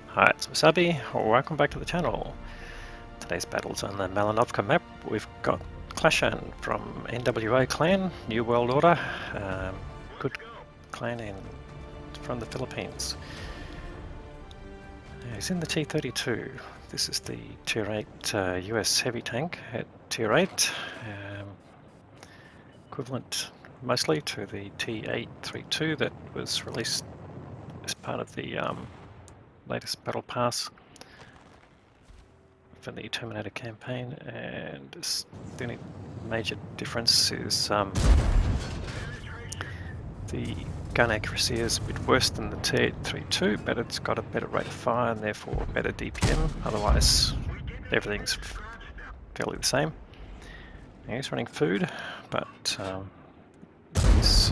Hi, it's Wasabi. Welcome back to the channel. Today's battle's on the Malinovka map. We've got Clashan from NWA clan, New World Order. Good clan from the Philippines. He's in the T32. This is the Tier 8 US heavy tank at Tier 8. Equivalent mostly to the T32 that was released as part of the latest battle pass for the Terminator campaign, and the only major difference is the gun accuracy is a bit worse than the T32, but it's got a better rate of fire and therefore better DPM. Otherwise everything's fairly the same. Now he's running food, but he's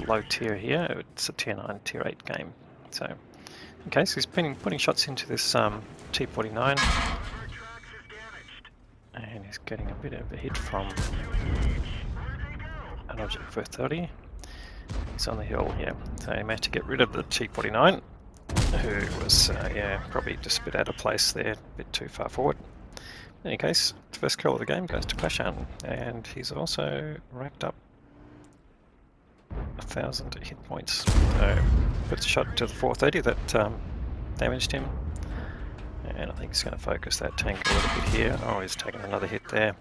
low tier here. It's a tier 9, tier 8 game. So okay, so he's putting shots into this T49, and he's getting a bit of a hit from an object for 30. He's on the hill here, so he managed to get rid of the T49, who was yeah, probably just a bit out of place there, a bit too far forward. In any case, the first kill of the game goes to Clashan, and he's also racked up 1,000 hit points. So puts a shot to the 430 that damaged him, and I think he's going to focus that tank a little bit here. Oh, he's taken another hit there,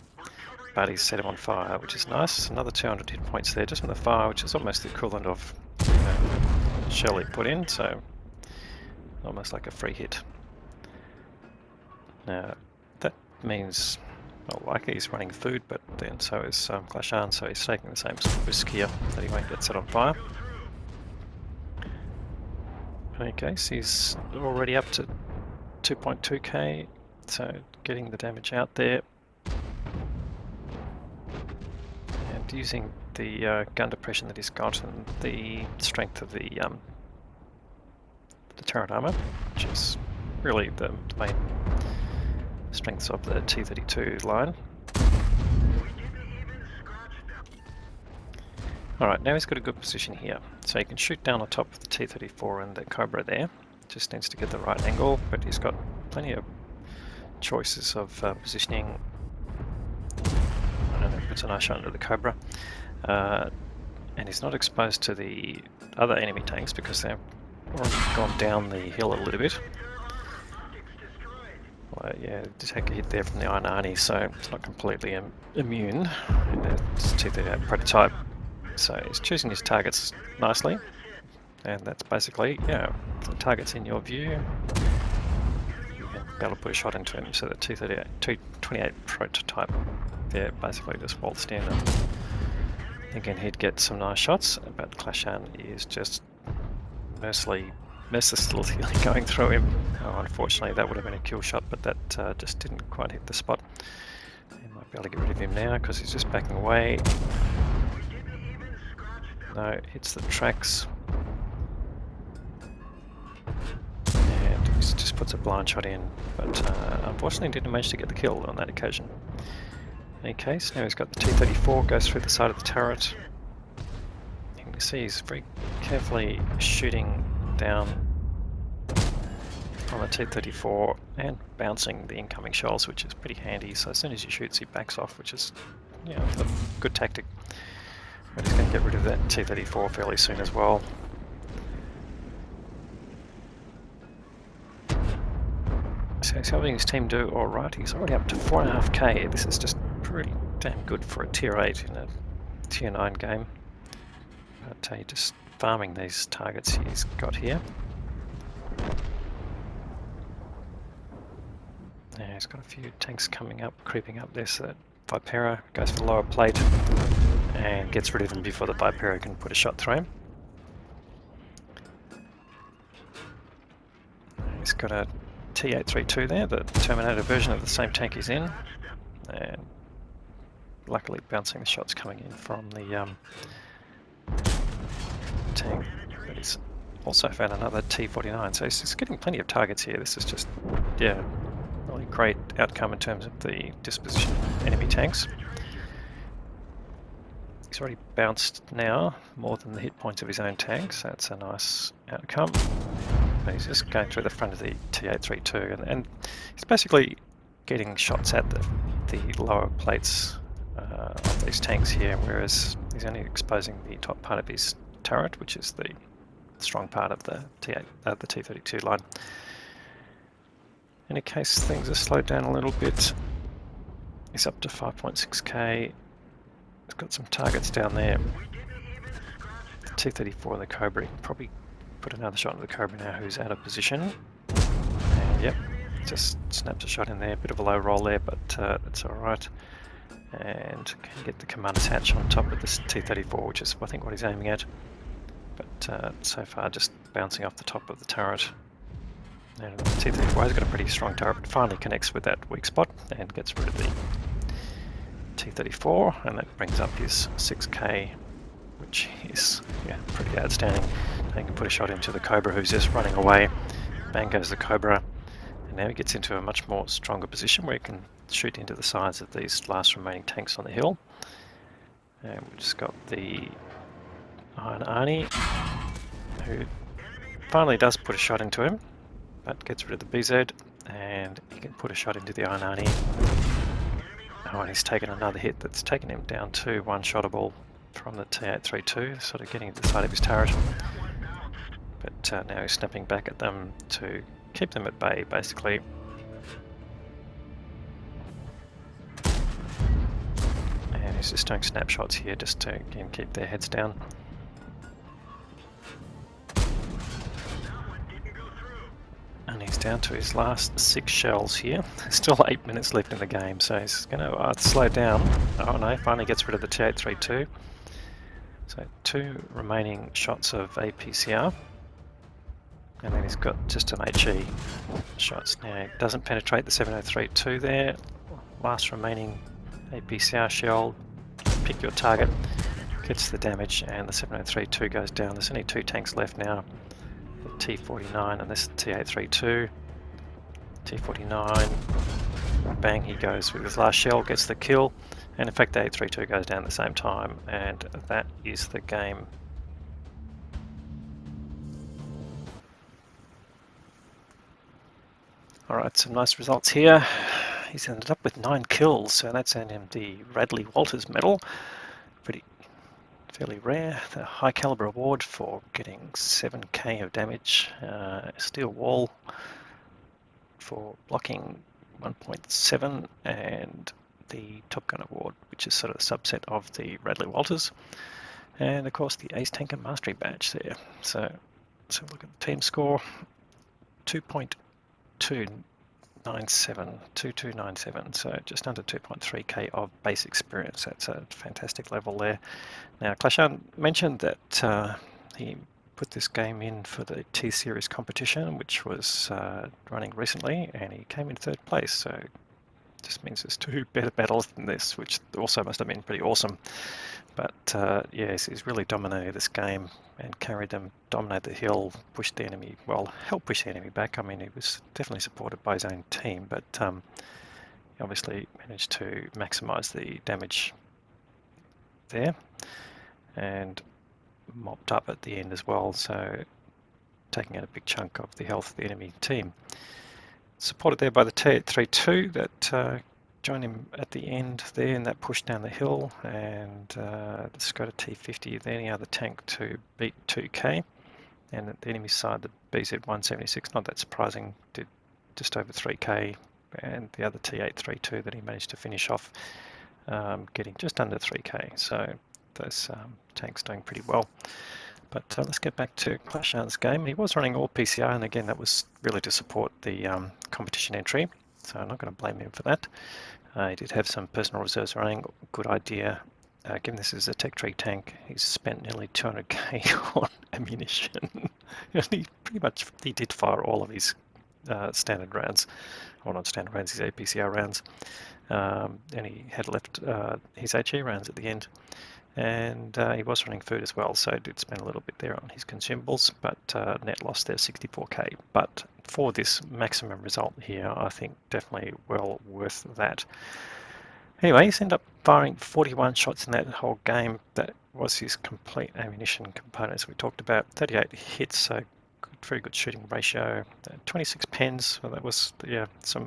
but he's set him on fire, which is nice. Another 200 hit points there just from the fire, which is almost the equivalent of shell he put in, so almost like a free hit. Now that means, well, likely he's running food, but then so is Clashan, so he's taking the same sort of risk here that he won't get set on fire. Okay, so he's already up to 2.2k, so getting the damage out there. And using the gun depression that he's got and the strength of the turret armor, which is really the main strengths of the T32 line. Alright, now he's got a good position here, so he can shoot down on top of the T34 and the Cobra there. Just needs to get the right angle, but he's got plenty of choices of positioning. I don't know, puts a nice shot under the Cobra. And he's not exposed to the other enemy tanks because they've already gone down the hill a little bit. Well, yeah, take a hit there from the Iron Arnie, so it's not completely immune. And it's T38 prototype. So he's choosing his targets nicely, and that's basically, yeah, the target's in your view. You can be able to put a shot into him, so the T28 prototype there basically just waltzed in, and again he'd get some nice shots, but Clashan is just mercilessly going through him. Oh, unfortunately that would have been a kill shot, but that just didn't quite hit the spot. You might be able to get rid of him now because he's just backing away. No, hits the tracks, and he just puts a blind shot in, but unfortunately didn't manage to get the kill on that occasion. In any case, now he's got the T34, goes through the side of the turret. You can see he's very carefully shooting down on the T34 and bouncing the incoming shells, which is pretty handy. So as soon as he shoots, he backs off, which is, you know, a good tactic. But he's going to get rid of that T34 fairly soon as well. So he's helping his team do alright. He's already up to 4.5k. This is just pretty damn good for a tier 8 in a tier 9 game. But he's just farming these targets he's got here. Yeah, he's got a few tanks coming up, creeping up there, so that Vipera goes for the lower plate and gets rid of him before the Vipera can put a shot through him. He's got a T832 there, the Terminator version of the same tank he's in, and luckily bouncing the shots coming in from the tank. But he's also found another T49, so he's getting plenty of targets here. This is just, yeah, really great outcome in terms of the disposition of enemy tanks. He's already bounced now more than the hit points of his own tanks. That's a nice outcome. But he's just going through the front of the T32, and he's basically getting shots at the lower plates of these tanks here, whereas he's only exposing the top part of his turret, which is the strong part of the T32 line. In any case, things are slowed down a little bit. He's up to 5.6k. He's got some targets down there. The T34 and the Cobra, he can probably put another shot into the Cobra now, who's out of position. And yep, just snapped a shot in there, bit of a low roll there, but that's alright. And can get the commander's hatch on top of this T34, which is I think what he's aiming at. But so far just bouncing off the top of the turret. And the T34 has got a pretty strong turret, but finally connects with that weak spot and gets rid of the T34, and that brings up his 6k, which is pretty outstanding. Now he can put a shot into the Cobra, who's just running away. Bang goes the Cobra, and now he gets into a much more stronger position where he can shoot into the sides of these last remaining tanks on the hill. And we've just got the Iron Arnie, who finally does put a shot into him, but gets rid of the BZ, and he can put a shot into the Iron Arnie. Oh, and he's taken another hit that's taken him down to one-shottable from the T832, sort of getting to the side of his turret. But now he's snapping back at them to keep them at bay, basically. And he's just doing snapshots here just to again keep their heads down. And he's down to his last 6 shells here. Still 8 minutes left in the game, so he's going to slow down. Oh no, finally gets rid of the T832. So 2 remaining shots of APCR. And then he's got just an HE shots. Now he doesn't penetrate the 7032 there. Last remaining APCR shell. Pick your target. Gets the damage, and the 7032 goes down. There's only 2 tanks left now. The T49 and this T832. T49, bang, he goes with his last shell, gets the kill, and in fact the 832 goes down at the same time, and that is the game. Alright, some nice results here. He's ended up with 9 kills, so that's earned him the Radley-Walters medal. Fairly rare. The high caliber award for getting 7k of damage. Steel wall for blocking 1.7, and the Top Gun award, which is sort of a subset of the Radley-Walters, and of course the Ace Tanker Mastery badge there. So let's have a look at the team score. 2297, so just under 2.3k of base experience. That's a fantastic level there. Now, Clashan mentioned that he put this game in for the T-Series competition, which was running recently, and he came in 3rd place, so just means there's 2 better battles than this, which also must have been pretty awesome. But yes, he's really dominated this game and carried them, dominated the hill, pushed the enemy, well, helped push the enemy back. I mean, he was definitely supported by his own team, but he obviously managed to maximise the damage there and mopped up at the end as well, so taking out a big chunk of the health of the enemy team. Supported there by the T32 that joined him at the end there in that push down the hill, and the Skoda T50, the only other tank to beat 2k, and at the enemy side the BZ176, not that surprising, did just over 3k, and the other T832 that he managed to finish off getting just under 3k, so those tanks doing pretty well. But let's get back to Clashan's game. He was running all PCR, and again that was really to support the competition entry, so I'm not going to blame him for that. He did have some personal reserves running, good idea. Given this is a Tech Tree tank, he's spent nearly 200k on ammunition. He pretty much did fire all of his standard rounds, or not standard rounds, his APCR rounds. And he had left his HE rounds at the end. And he was running food as well, so did spend a little bit there on his consumables, but net loss there 64k. But for this maximum result here, I think definitely well worth that. Anyway, he's ended up firing 41 shots in that whole game. That was his complete ammunition components we talked about. 38 hits, so good very good shooting ratio. 26 pens, well, that was, yeah, a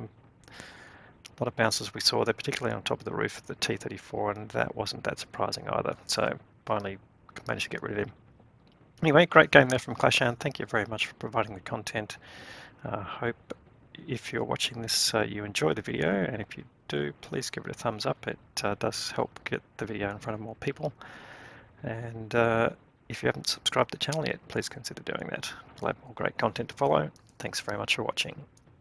lot of bounces we saw there, particularly on top of the roof of the T34, and that wasn't that surprising either. So finally managed to get rid of him. Anyway, great game there from Clashan. Thank you very much for providing the content. Hope if you're watching this you enjoy the video, and if you do, please give it a thumbs up. It does help get the video in front of more people. And if you haven't subscribed to the channel yet, please consider doing that. We'll have more great content to follow. Thanks very much for watching.